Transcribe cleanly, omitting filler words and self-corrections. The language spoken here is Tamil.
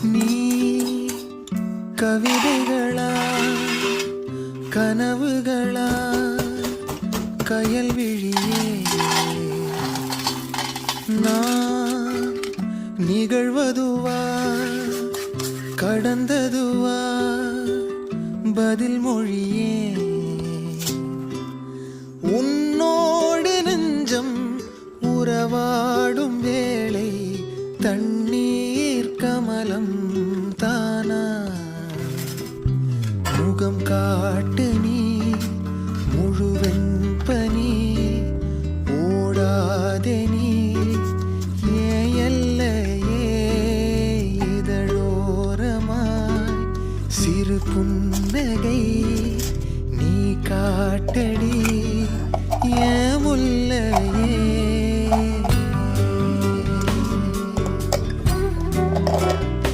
நீ கவிதைகளா கனவுகளா கயல் விழியே நான் நிகழ்வதுவா கடந்ததுவா பதில் மொழியே உன்னோடு நெஞ்சம் உறவாடும் வேளை தண்ணீர் கமலம் தானா முகம் காட்டு நீ முழுவெண் பனி ஓடாதே நீ ஏன் எல்லையே இதழோரமாய் சிறு புன்னகை நீ காட்டடி ஏன் முல்லை